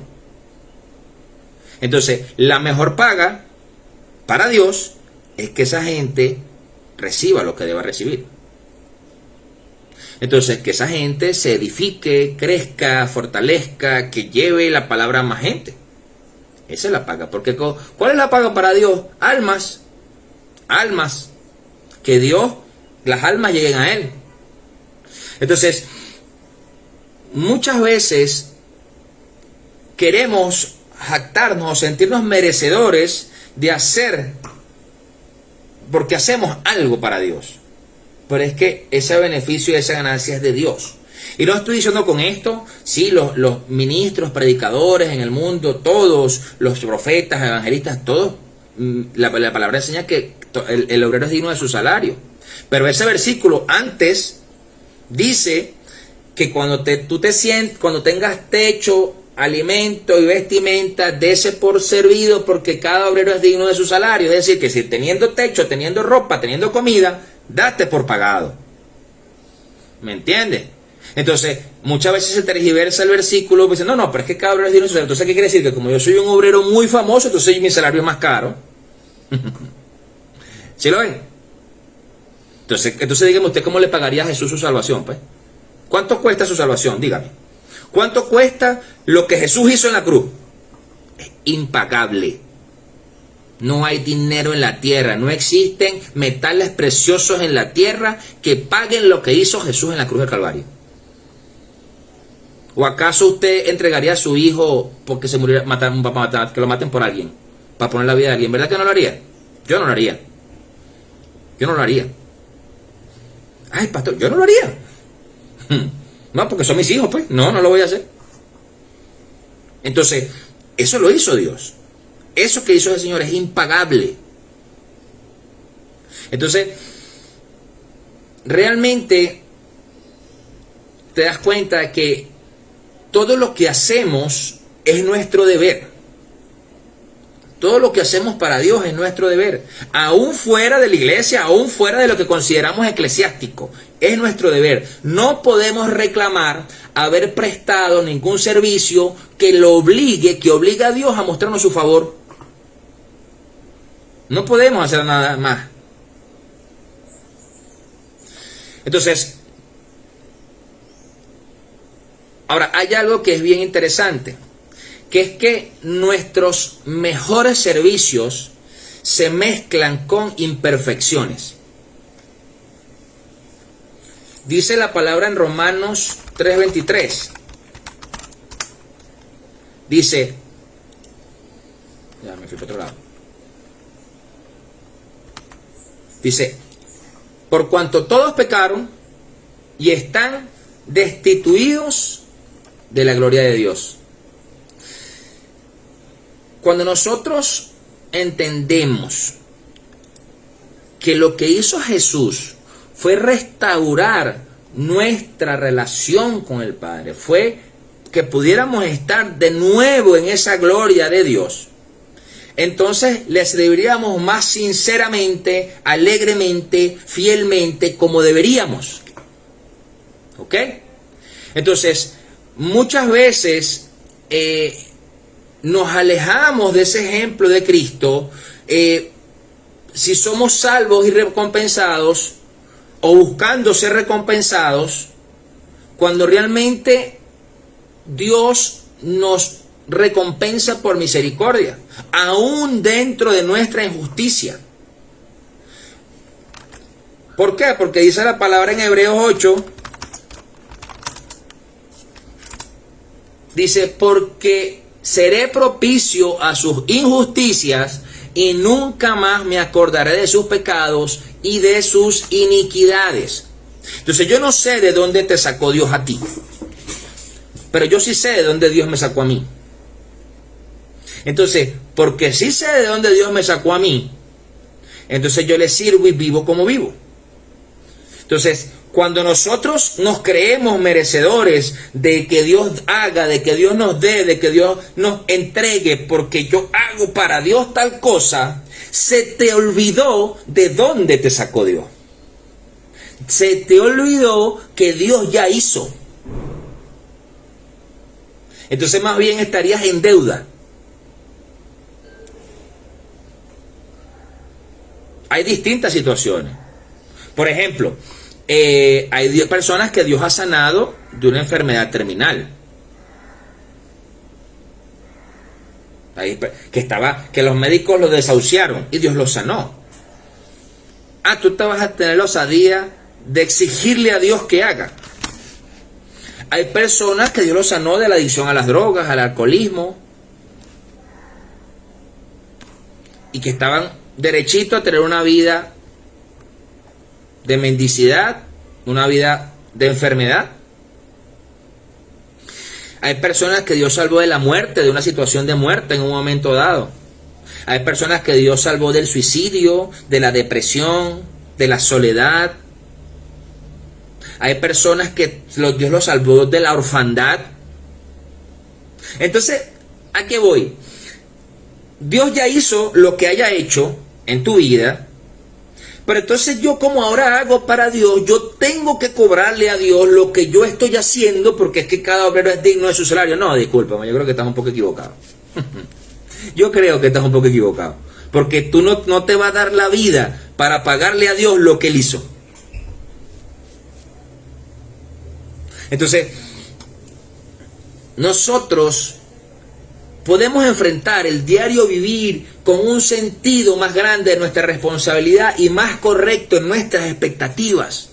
Entonces, la mejor paga para Dios es que esa gente reciba lo que deba recibir. Entonces, que esa gente se edifique, crezca, fortalezca, que lleve la palabra a más gente. Esa es la paga. Porque ¿cuál es la paga para Dios? Almas. Almas. Que Dios, las almas lleguen a Él. Entonces, muchas veces queremos jactarnos o sentirnos merecedores de hacer, porque hacemos algo para Dios. Pero es que ese beneficio y esa ganancia es de Dios. Y no estoy diciendo con esto, sí, los ministros, predicadores en el mundo, todos, los profetas, evangelistas, todos, la palabra enseña que el obrero es digno de su salario. Pero ese versículo antes dice que cuando cuando tengas techo, alimento y vestimenta, dese por servido, porque cada obrero es digno de su salario. Es decir, que si teniendo techo, teniendo ropa, teniendo comida, date por pagado. ¿Me entiendes? Entonces, muchas veces se tergiversa el versículo, pues dicen, no, pero es que cada obrero es digno de su salario. Entonces, ¿qué quiere decir? Que como yo soy un obrero muy famoso, entonces mi salario es más caro. ¿Sí lo ven? Entonces dígame usted, ¿cómo le pagaría a Jesús su salvación? Pues, ¿cuánto cuesta su salvación? Dígame. ¿Cuánto cuesta lo que Jesús hizo en la cruz? Es impagable. No hay dinero en la tierra, no existen metales preciosos en la tierra que paguen lo que hizo Jesús en la cruz del Calvario. ¿O acaso usted entregaría a su hijo porque se muriera, que lo maten por alguien, para poner la vida de alguien? ¿Verdad que no lo haría? Yo no lo haría. Yo no lo haría. Ay, pastor, yo no lo haría. No, porque son mis hijos, pues. No, no lo voy a hacer. Entonces, eso lo hizo Dios. Eso que hizo el Señor es impagable. Entonces, realmente te das cuenta que todo lo que hacemos es nuestro deber. Todo lo que hacemos para Dios es nuestro deber. Aún fuera de la iglesia, aún fuera de lo que consideramos eclesiástico, es nuestro deber. No podemos reclamar haber prestado ningún servicio que obligue a Dios a mostrarnos su favor. No podemos hacer nada más. Entonces, ahora hay algo que es bien interesante, que es que nuestros mejores servicios se mezclan con imperfecciones. Dice la palabra en Romanos 3:23. Dice, ya me fui para otro lado. Dice, por cuanto todos pecaron y están destituidos de la gloria de Dios. Cuando nosotros entendemos que lo que hizo Jesús fue restaurar nuestra relación con el Padre, fue que pudiéramos estar de nuevo en esa gloria de Dios, entonces le serviríamos más sinceramente, alegremente, fielmente, como deberíamos. ¿Ok? Entonces, muchas veces nos alejamos de ese ejemplo de Cristo, si somos salvos y recompensados, o buscando ser recompensados, cuando realmente Dios nos recompensa por misericordia, aún dentro de nuestra injusticia. ¿Por qué? Porque dice la palabra en Hebreos 8, dice, porque seré propicio a sus injusticias y nunca más me acordaré de sus pecados y de sus iniquidades. Entonces yo no sé de dónde te sacó Dios a ti, pero yo sí sé de dónde Dios me sacó a mí. Entonces, porque sí sé de dónde Dios me sacó a mí, entonces yo le sirvo y vivo como vivo. Entonces, cuando nosotros nos creemos merecedores de que Dios haga, de que Dios nos dé, de que Dios nos entregue, porque yo hago para Dios tal cosa, se te olvidó de dónde te sacó Dios. Se te olvidó que Dios ya hizo. Entonces más bien estarías en deuda. Hay distintas situaciones. Por ejemplo, hay personas que Dios ha sanado de una enfermedad terminal. Que los médicos lo desahuciaron y Dios lo sanó. Tú te vas a tener la osadía de exigirle a Dios que haga. Hay personas que Dios lo sanó de la adicción a las drogas, al alcoholismo, y que estaban derechito a tener una vida de mendicidad, una vida de enfermedad. Hay personas que Dios salvó de la muerte, de una situación de muerte en un momento dado. Hay personas que Dios salvó del suicidio, de la depresión, de la soledad. Hay personas que Dios los salvó de la orfandad. Entonces, ¿a qué voy? Dios ya hizo lo que haya hecho en tu vida, pero entonces yo, como ahora hago para Dios, yo tengo que cobrarle a Dios lo que yo estoy haciendo, porque es que cada obrero es digno de su salario. No, discúlpame, yo creo que estás un poco equivocado. Yo creo que estás un poco equivocado, porque tú no te vas a dar la vida para pagarle a Dios lo que Él hizo. Entonces, nosotros podemos enfrentar el diario vivir con un sentido más grande de nuestra responsabilidad y más correcto en nuestras expectativas.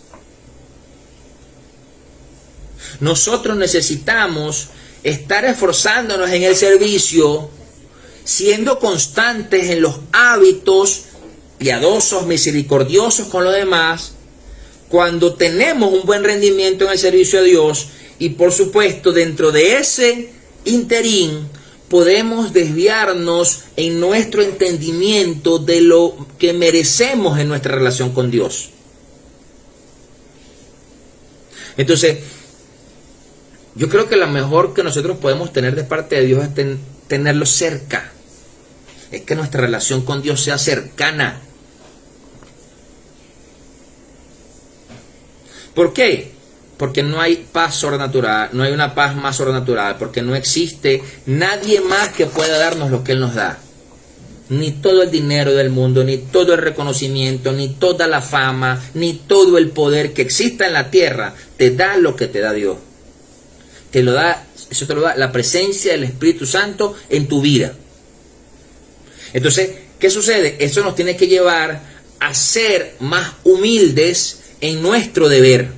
Nosotros necesitamos estar esforzándonos en el servicio, siendo constantes en los hábitos piadosos, misericordiosos con los demás, cuando tenemos un buen rendimiento en el servicio a Dios, y por supuesto dentro de ese interín podemos desviarnos en nuestro entendimiento de lo que merecemos en nuestra relación con Dios. Entonces, yo creo que lo mejor que nosotros podemos tener de parte de Dios es tenerlo cerca. Es que nuestra relación con Dios sea cercana. ¿Por qué? Porque no hay paz sobrenatural, no hay una paz más sobrenatural, porque no existe nadie más que pueda darnos lo que Él nos da. Ni todo el dinero del mundo, ni todo el reconocimiento, ni toda la fama, ni todo el poder que exista en la tierra te da lo que te da Dios. Eso te lo da la presencia del Espíritu Santo en tu vida. Entonces, ¿qué sucede? Eso nos tiene que llevar a ser más humildes en nuestro deber,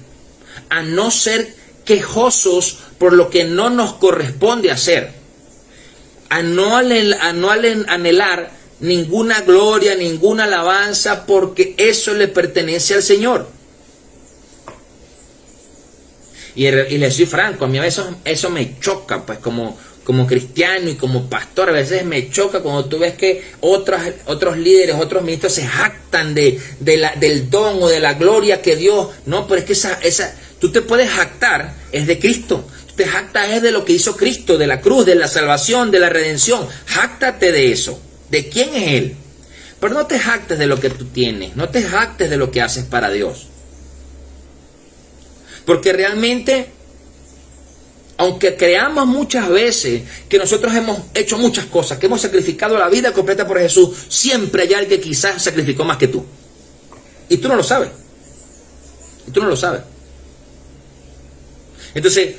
a no ser quejosos por lo que no nos corresponde hacer, a no anhelar ninguna gloria, ninguna alabanza, porque eso le pertenece al Señor. Y le soy franco, a mí eso me choca, pues como como cristiano y como pastor, a veces me choca cuando tú ves que otros líderes, otros ministros se jactan del don o de la gloria que Dios, no, pero es que tú te puedes jactar, es de Cristo. Te jactas es de lo que hizo Cristo, de la cruz, de la salvación, de la redención. Jáctate de eso. ¿De quién es Él? Pero no te jactes de lo que tú tienes. No te jactes de lo que haces para Dios. Porque realmente, aunque creamos muchas veces que nosotros hemos hecho muchas cosas, que hemos sacrificado la vida completa por Jesús, siempre hay alguien que quizás sacrificó más que tú. Y tú no lo sabes. Y tú no lo sabes. Entonces,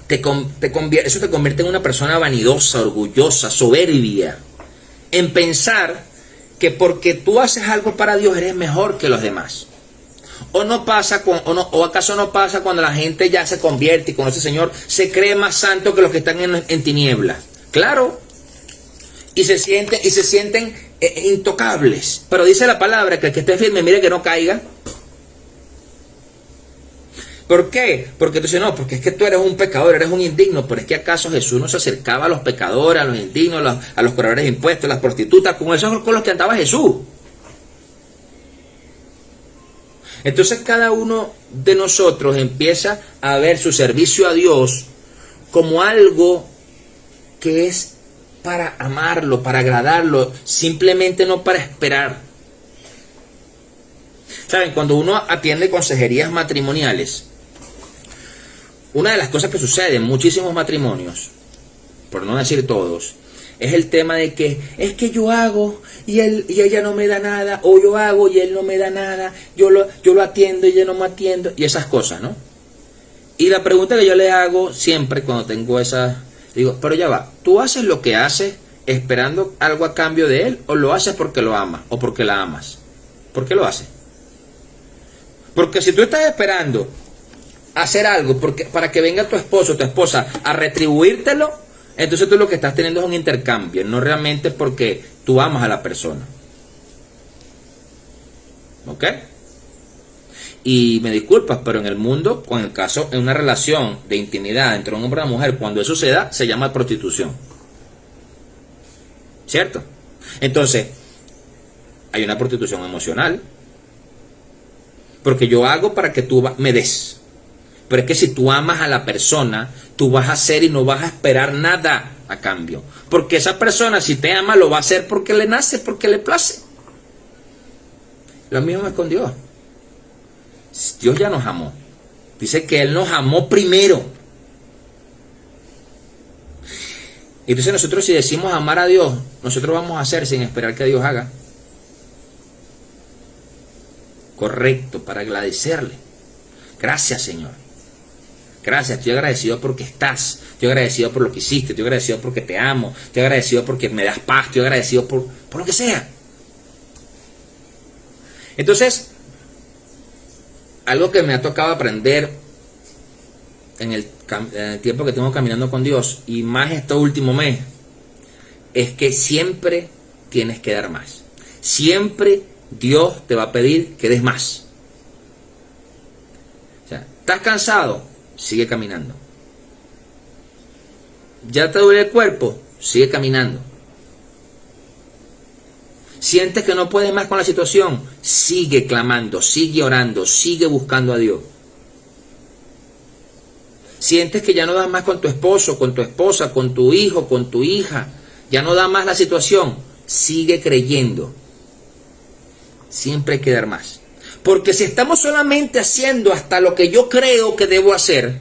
eso te convierte en una persona vanidosa, orgullosa, soberbia, en pensar que porque tú haces algo para Dios eres mejor que los demás. ¿O acaso no pasa cuando la gente ya se convierte y conoce al Señor, se cree más santo que los que están en tinieblas? Claro. Y se sienten intocables. Pero dice la palabra que el que esté firme, mire que no caiga. ¿Por qué? Porque tú dices, no, porque es que tú eres un pecador, eres un indigno. Pero es que acaso Jesús no se acercaba a los pecadores, a los indignos, a los cobradores de impuestos, a las prostitutas, con esos con los que andaba Jesús. Entonces cada uno de nosotros empieza a ver su servicio a Dios como algo que es para amarlo, para agradarlo, simplemente no para esperar. ¿Saben? Cuando uno atiende consejerías matrimoniales, una de las cosas que sucede en muchísimos matrimonios, por no decir todos, es el tema de que es que yo hago y ella no me da nada, o yo hago y él no me da nada, yo lo atiendo y ella no me atiendo, y esas cosas, ¿no? Y la pregunta que yo le hago siempre cuando tengo esas, digo, pero ya va, ¿tú haces lo que haces esperando algo a cambio de él, o lo haces porque lo amas o porque la amas? ¿Por qué lo haces? Porque si tú estás esperando hacer algo para que venga tu esposo o tu esposa a retribuírtelo, entonces tú lo que estás teniendo es un intercambio, no realmente porque tú amas a la persona. ¿Ok? Y me disculpas, pero en el mundo, en el caso, en una relación de intimidad entre un hombre y una mujer, cuando eso se da, se llama prostitución. ¿Cierto? Entonces, hay una prostitución emocional, porque yo hago para que tú me des. Pero es que si tú amas a la persona, tú vas a hacer y no vas a esperar nada a cambio. Porque esa persona, si te ama, lo va a hacer porque le nace, porque le place. Lo mismo es con Dios. Dios ya nos amó. Dice que Él nos amó primero. Entonces nosotros, si decimos amar a Dios, nosotros vamos a hacer sin esperar que Dios haga. Correcto, para agradecerle. Gracias, Señor. Gracias, estoy agradecido porque estás. Estoy agradecido por lo que hiciste. Estoy agradecido porque te amo. Estoy agradecido porque me das paz. Estoy agradecido por lo que sea. Entonces, algo que me ha tocado aprender en el tiempo que tengo caminando con Dios, y más este último mes, es que siempre tienes que dar más. Siempre Dios te va a pedir que des más. O sea, ¿estás cansado? Sigue caminando. ¿Ya te duele el cuerpo? Sigue caminando. ¿Sientes que no puedes más con la situación? Sigue clamando, sigue orando, sigue buscando a Dios. ¿Sientes que ya no das más con tu esposo, con tu esposa, con tu hijo, con tu hija? ¿Ya no da más la situación? Sigue creyendo. Siempre hay que dar más. Porque si estamos solamente haciendo hasta lo que yo creo que debo hacer,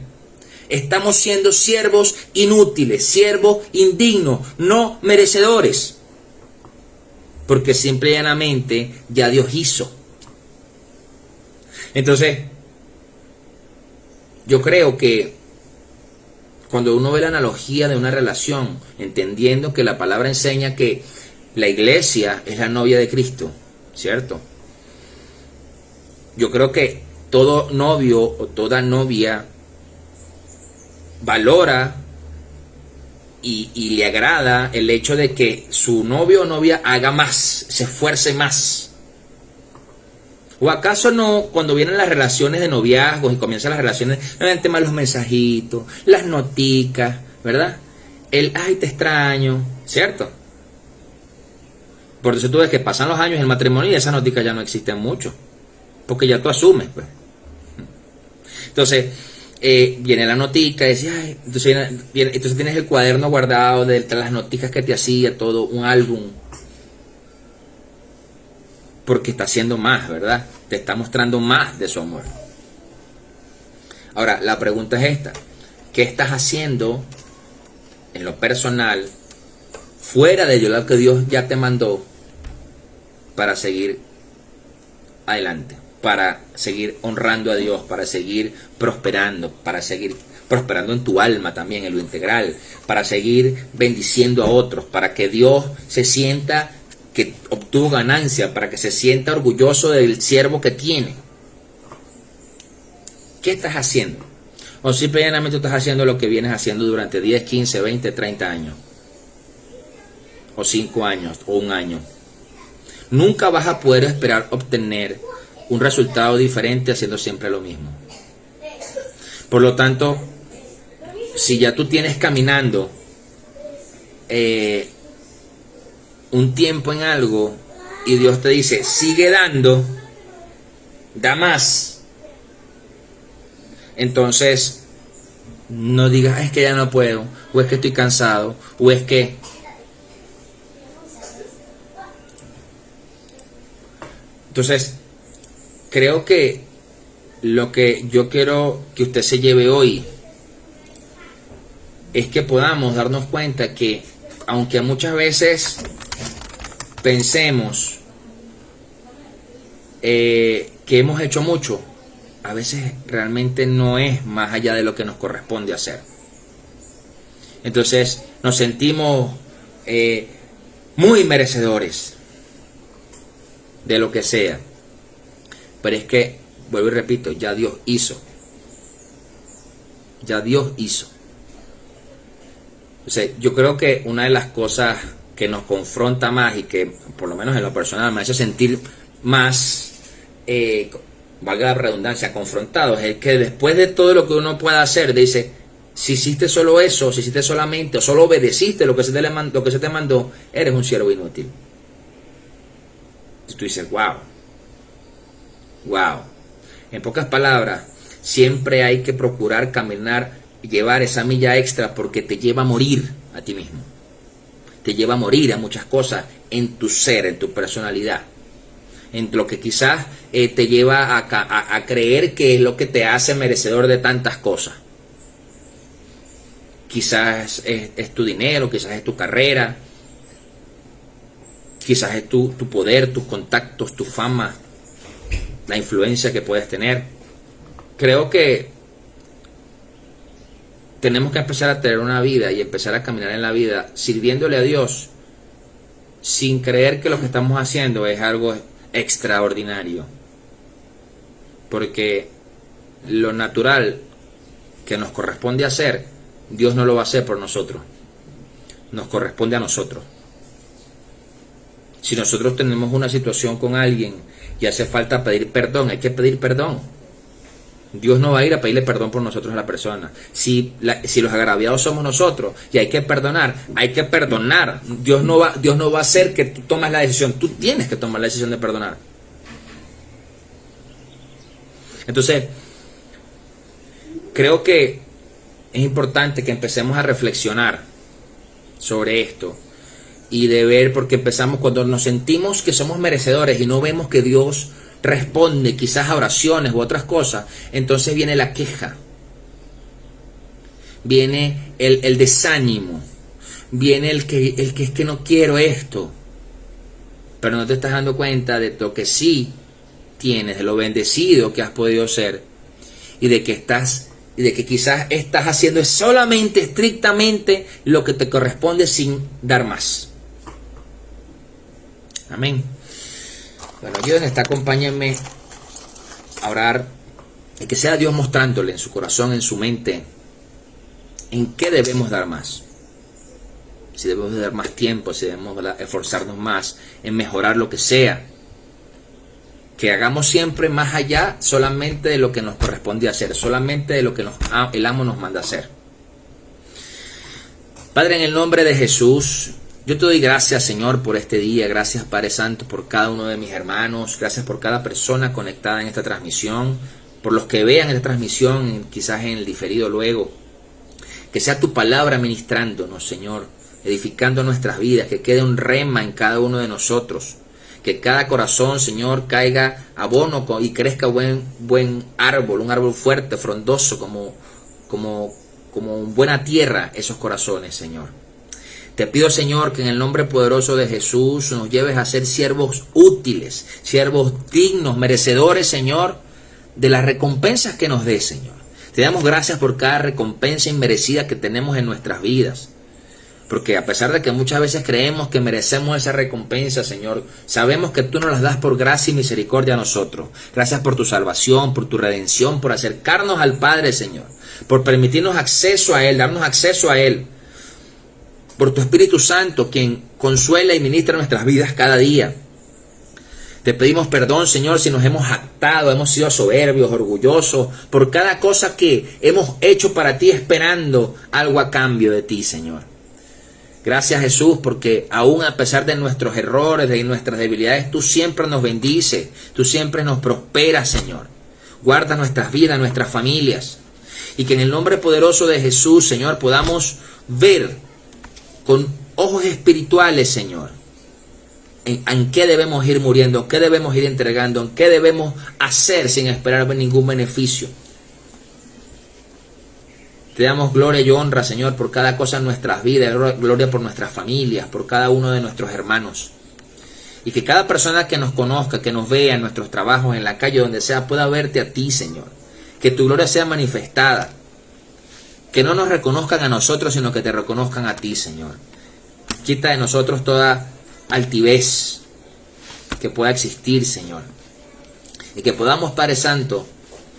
estamos siendo siervos inútiles, siervos indignos, no merecedores. Porque simple y llanamente ya Dios hizo. Entonces, yo creo que cuando uno ve la analogía de una relación, entendiendo que la palabra enseña que la iglesia es la novia de Cristo, ¿cierto? Yo creo que todo novio o toda novia valora y le agrada el hecho de que su novio o novia haga más, se esfuerce más. ¿O acaso no, cuando vienen las relaciones de noviazgos y comienzan las relaciones, no ven el tema de los mensajitos, las noticas, ¿verdad? ay, te extraño, ¿cierto? Por eso tú ves que pasan los años en el matrimonio y esas noticias ya no existen mucho, porque ya tú asumes, pues. Entonces, viene la notica, y dice, ay, entonces tienes el cuaderno guardado de las noticias que te hacía, todo un álbum, porque está haciendo más, ¿verdad? Te está mostrando más de su amor. Ahora, la pregunta es esta: ¿qué estás haciendo en lo personal, fuera de lo que Dios ya te mandó, para seguir adelante, para seguir honrando a Dios, para seguir prosperando en tu alma también, en lo integral, para seguir bendiciendo a otros, para que Dios se sienta que obtuvo ganancia, para que se sienta orgulloso del siervo que tiene? ¿Qué estás haciendo? O simplemente tú estás haciendo lo que vienes haciendo durante 10, 15, 20, 30 años, o 5 años, o un año. Nunca vas a poder esperar obtener un resultado diferente haciendo siempre lo mismo. Por lo tanto, si ya tú tienes caminando un tiempo en algo y Dios te dice, sigue dando, da más, entonces no digas, es que ya no puedo, o es que estoy cansado, o es que... Entonces, creo que lo que yo quiero que usted se lleve hoy es que podamos darnos cuenta que, aunque muchas veces pensemos que hemos hecho mucho, a veces realmente no es más allá de lo que nos corresponde hacer. Entonces nos sentimos muy merecedores de lo que sea, pero es que, vuelvo y repito, ya Dios hizo. Entonces, yo creo que una de las cosas que nos confronta más y que, por lo menos en lo personal, me hace sentir más, valga la redundancia, confrontados, es que después de todo lo que uno pueda hacer, dice, si hiciste solo eso, si hiciste solamente, o solo obedeciste lo que se te mandó, eres un siervo inútil. Y tú dices, wow. En pocas palabras, siempre hay que procurar caminar y llevar esa milla extra, porque te lleva a morir a ti mismo. Te lleva a morir a muchas cosas en tu ser, en tu personalidad. En lo que quizás te lleva a creer que es lo que te hace merecedor de tantas cosas. Quizás es tu dinero, quizás es tu carrera, quizás es tu poder, tus contactos, tu fama, la influencia que puedes tener. Creo que tenemos que empezar a tener una vida y empezar a caminar en la vida sirviéndole a Dios, sin creer que lo que estamos haciendo es algo extraordinario, porque lo natural que nos corresponde hacer, Dios no lo va a hacer por nosotros, nos corresponde a nosotros. Si nosotros tenemos una situación con alguien y hace falta pedir perdón, hay que pedir perdón. Dios no va a ir a pedirle perdón por nosotros a la persona. Si los agraviados somos nosotros y hay que perdonar, hay que perdonar. Dios no va a hacer que tú tomes la decisión. Tú tienes que tomar la decisión de perdonar. Entonces, creo que es importante que empecemos a reflexionar sobre esto y de ver, porque empezamos cuando nos sentimos que somos merecedores y no vemos que Dios responde quizás a oraciones u otras cosas, entonces viene la queja, viene el desánimo, viene el que es que no quiero esto, pero no te estás dando cuenta de lo que sí tienes, de lo bendecido que has podido ser, y de que quizás estás haciendo solamente, estrictamente lo que te corresponde sin dar más. Amén. Bueno, ayuden, acompáñenme a orar y que sea Dios mostrándole en su corazón, en su mente, en qué debemos dar más. Si debemos dar más tiempo, si debemos esforzarnos más en mejorar lo que sea. Que hagamos siempre más allá solamente de lo que nos corresponde hacer, solamente de lo que el amo nos manda hacer. Padre, en el nombre de Jesús, yo te doy gracias, Señor, por este día. Gracias, Padre Santo, por cada uno de mis hermanos. Gracias por cada persona conectada en esta transmisión, por los que vean esta transmisión, quizás en el diferido luego. Que sea tu palabra ministrándonos, Señor, edificando nuestras vidas, que quede un rema en cada uno de nosotros. Que cada corazón, Señor, caiga abono y crezca buen árbol, un árbol fuerte, frondoso, como buena tierra, esos corazones, Señor. Te pido, Señor, que en el nombre poderoso de Jesús nos lleves a ser siervos útiles, siervos dignos, merecedores, Señor, de las recompensas que nos des, Señor. Te damos gracias por cada recompensa inmerecida que tenemos en nuestras vidas. Porque a pesar de que muchas veces creemos que merecemos esa recompensa, Señor, sabemos que tú nos las das por gracia y misericordia a nosotros. Gracias por tu salvación, por tu redención, por acercarnos al Padre, Señor. Por permitirnos acceso a Él, darnos acceso a Él. Por tu Espíritu Santo, quien consuela y ministra nuestras vidas cada día. Te pedimos perdón, Señor, si nos hemos jactado, hemos sido soberbios, orgullosos, por cada cosa que hemos hecho para ti, esperando algo a cambio de ti, Señor. Gracias, Jesús, porque aún a pesar de nuestros errores, de nuestras debilidades, tú siempre nos bendices, tú siempre nos prosperas, Señor. Guarda nuestras vidas, nuestras familias. Y que en el nombre poderoso de Jesús, Señor, podamos ver con ojos espirituales, Señor, en qué debemos ir muriendo, qué debemos ir entregando, en qué debemos hacer sin esperar ningún beneficio. Te damos gloria y honra, Señor, por cada cosa en nuestras vidas, gloria por nuestras familias, por cada uno de nuestros hermanos. Y que cada persona que nos conozca, que nos vea en nuestros trabajos, en la calle, donde sea, pueda verte a ti, Señor. Que tu gloria sea manifestada. Que no nos reconozcan a nosotros, sino que te reconozcan a ti, Señor. Quita de nosotros toda altivez que pueda existir, Señor. Y que podamos, Padre Santo,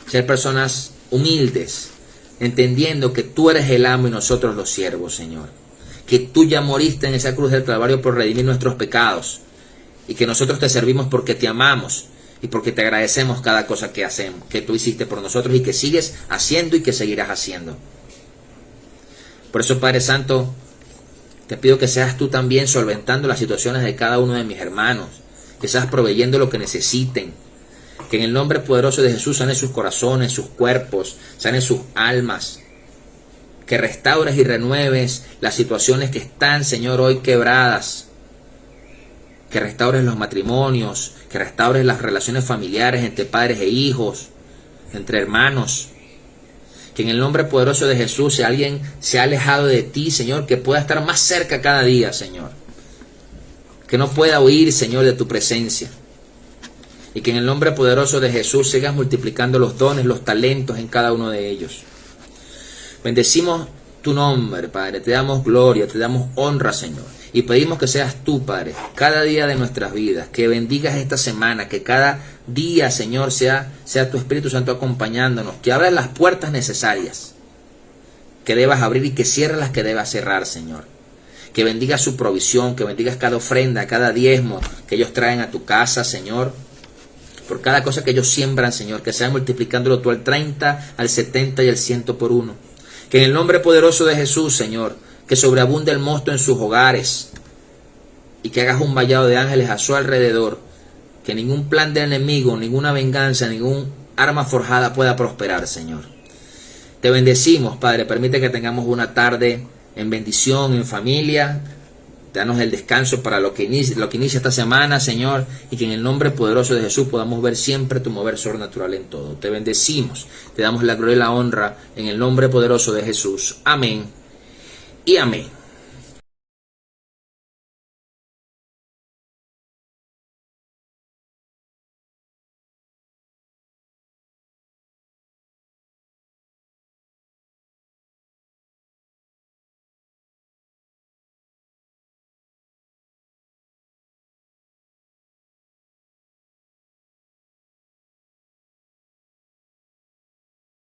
ser personas humildes, entendiendo que tú eres el amo y nosotros los siervos, Señor. Que tú ya moriste en esa cruz del Calvario por redimir nuestros pecados. Y que nosotros te servimos porque te amamos y porque te agradecemos cada cosa que hacemos, que tú hiciste por nosotros y que sigues haciendo y que seguirás haciendo. Por eso, Padre Santo, te pido que seas tú también solventando las situaciones de cada uno de mis hermanos, que seas proveyendo lo que necesiten, que en el nombre poderoso de Jesús sane sus corazones, sus cuerpos, sane sus almas, que restaures y renueves las situaciones que están, Señor, hoy quebradas, que restaures los matrimonios, que restaures las relaciones familiares entre padres e hijos, entre hermanos. Que en el nombre poderoso de Jesús, si alguien se ha alejado de ti, Señor, que pueda estar más cerca cada día, Señor. Que no pueda huir, Señor, de tu presencia. Y que en el nombre poderoso de Jesús sigas multiplicando los dones, los talentos en cada uno de ellos. Bendecimos tu nombre, Padre. Te damos gloria, te damos honra, Señor. Y pedimos que seas tú, Padre, cada día de nuestras vidas. Que bendigas esta semana, que cada día, Señor, sea tu Espíritu Santo acompañándonos. Que abras las puertas necesarias que debas abrir y que cierres las que debas cerrar, Señor. Que bendigas su provisión, que bendigas cada ofrenda, cada diezmo que ellos traen a tu casa, Señor. Por cada cosa que ellos siembran, Señor, que sea multiplicándolo tú al 30, al 70 y al 100 por uno. Que en el nombre poderoso de Jesús, Señor, que sobreabunde el mosto en sus hogares y que hagas un vallado de ángeles a su alrededor. Que ningún plan del enemigo, ninguna venganza, ningún arma forjada pueda prosperar, Señor. Te bendecimos, Padre. Permite que tengamos una tarde en bendición, en familia. Danos el descanso para lo que inicia esta semana, Señor. Y que en el nombre poderoso de Jesús podamos ver siempre tu mover sobrenatural en todo. Te bendecimos. Te damos la gloria y la honra en el nombre poderoso de Jesús. Amén y amén.